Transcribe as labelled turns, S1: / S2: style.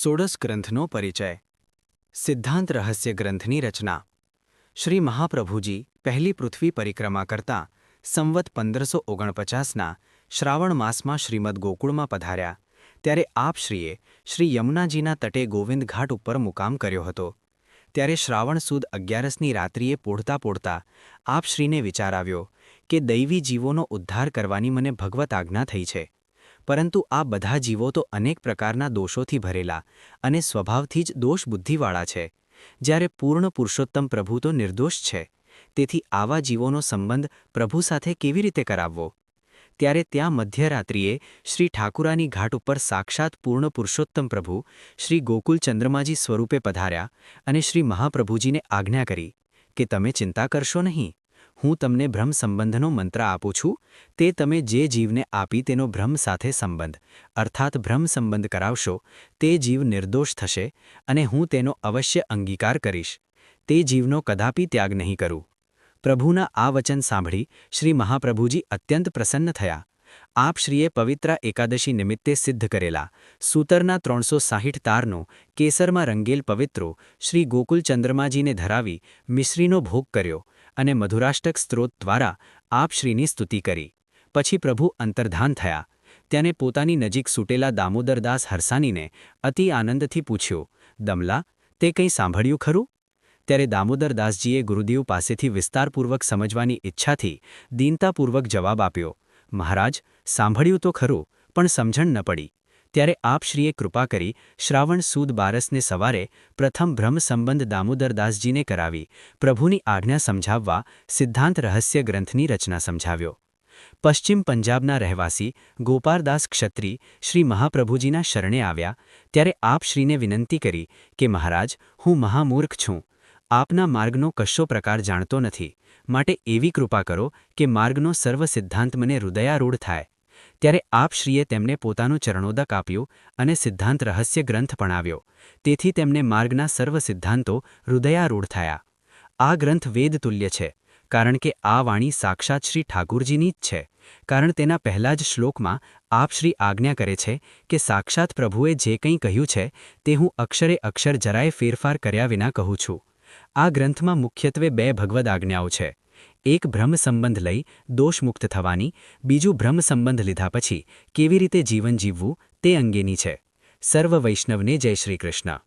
S1: षोडश ग्रंथનો પરિચય સિદ્ધાંત રહસ્ય ગ્રંથની રચના શ્રી મહાપ્રભુજી પહેલી પૃથ્વી પરિક્રમા કરતા સંવત 1549ના શ્રાવણ માસમાં શ્રીમદ ગોકુળમાં પધાર્યા ત્યારે આપશ્રીએ શ્રી યમુનાજીના તટે ગોવિંદ ઘાટ ઉપર મુકામ કર્યો હતો। ત્યારે શ્રાવણ સુદ 11ની રાત્રિએ પોઢતા પોઢતા આપશ્રીને વિચાર આવ્યો કે દૈવી જીવોનો ઉદ્ધાર કરવાની મને ભગવત આજ્ઞા થઈ છે, પરંતુ આ બધા જીવો તો અનેક પ્રકારના દોષોથી ભરેલા અને સ્વભાવથી જ દોષ બુદ્ધિવાળા છે, જ્યારે પૂર્ણ પુરુષોત્તમ પ્રભુ તો નિર્દોષ છે। તેથી આવા જીવોનો સંબંધ પ્રભુ સાથે કેવી રીતે કરાવવો? ત્યારે ત્યાં મધ્યરાત્રિએ શ્રી ઠાકુરાની ઘાટ ઉપર સાક્ષાત પૂર્ણ પુરુષોત્તમ પ્રભુ શ્રી ગોકુલ ચંદ્રમાજી સ્વરૂપે પધાર્યા અને શ્રી મહાપ્રભુજીને આજ્ઞા કરી કે તમે ચિંતા કરશો નહીં, હું તમને બ્રહ્મ સંબંધનો મંત્ર આપું છું, તે તમે જે જીવને આપી તેનો બ્રહ્મ સાથે સંબંધ અર્થાત બ્રહ્મ સંબંધ કરાવશો તે જીવ નિર્દોષ થશે અને હું તેનો અવશ્ય અંગીકાર કરીશ, તે જીવનો કદાપી ત્યાગ નહીં કરું। પ્રભુના આ વચન સાંભળી શ્રી મહાપ્રભુજી અત્યંત પ્રસન્ન થયા। આપશ્રીએ પવિત્ર એકાદશી નિમિત્તે સિદ્ધ કરેલા સૂતરના 360 તારનો કેસરમાં રંગેલ પવિત્રો શ્રી ગોકુલ ચંદ્રમાજીને ધરાવી મિશ્રીનો ભોગ કર્યો અને મધુરાષ્ટક સ્ત્રોત દ્વારા આપશ્રીની સ્તુતિ કરી। પછી પ્રભુ અંતર્ધાન થયા। તેને પોતાની નજીક સૂટેલા દામોદરદાસ હરસાનીને અતિ આનંદથી પૂછ્યું, દમલા, તે કંઈ સાંભળ્યું ખરું? ત્યારે દામોદરદાસજીએ ગુરુદેવ પાસેથી વિસ્તારપૂર્વક સમજવાની ઈચ્છાથી દીનતાપૂર્વક જવાબ આપ્યો, મહારાજ, સાંભળ્યું તો ખરું, પણ સમજણ ન પડી। ત્યારે આપશ્રીએ કૃપા કરી શ્રાવણ સુદ 12ને સવારે પ્રથમ બ્રહ્મ સંબંધ દામોદરદાસજીને કરાવી પ્રભુની આજ્ઞા સમજાવવા સિદ્ધાંત રહસ્ય ગ્રંથની રચના સમજાવ્યો। પશ્ચિમ પંજાબના રહેવાસી ગોપારદાસ ક્ષત્રિ શ્રી મહાપ્રભુજીના શરણે આવ્યા ત્યારે આપશ્રીને વિનંતી કરી કે મહારાજ, હું મહામૂર્ખ છું, આપના માર્ગનો કશો પ્રકાર જાણતો નથી, માટે એવી કૃપા કરો કે માર્ગનો સર્વ સિદ્ધાંત મને હૃદયારૂઢ થાય। ત્યારે આપશ્રીએ તેમને પોતાનું ચરણોદક આપ્યું અને સિદ્ધાંત રહસ્ય ગ્રંથ ભણાવ્યો, તેથી તેમને માર્ગના સર્વ સિદ્ધાંતો હૃદયારૂઢ થયા। આ ગ્રંથ વેદતુલ્ય છે, કારણ કે આ વાણી સાક્ષાત શ્રી ઠાકુરજીની જ છે, કારણ તેના પહેલા જ શ્લોકમાં આપશ્રી આજ્ઞા કરે છે કે સાક્ષાત પ્રભુએ જે કંઈ કહ્યું છે તે હું અક્ષરે અક્ષર જરાય ફેરફાર કર્યા વિના કહું છું। આ ગ્રંથમાં મુખ્યત્વે 2 ભગવદ આજ્ઞાઓ છે, એક બ્રહ્મ સંબંધ લઈ દોષમુક્ત થવાની, બીજું બ્રહ્મ સંબંધ લીધા પછી કેવી રીતે જીવન જીવવું તે અંગેની છે। સર્વ વૈષ્ણવને જય શ્રી કૃષ્ણ।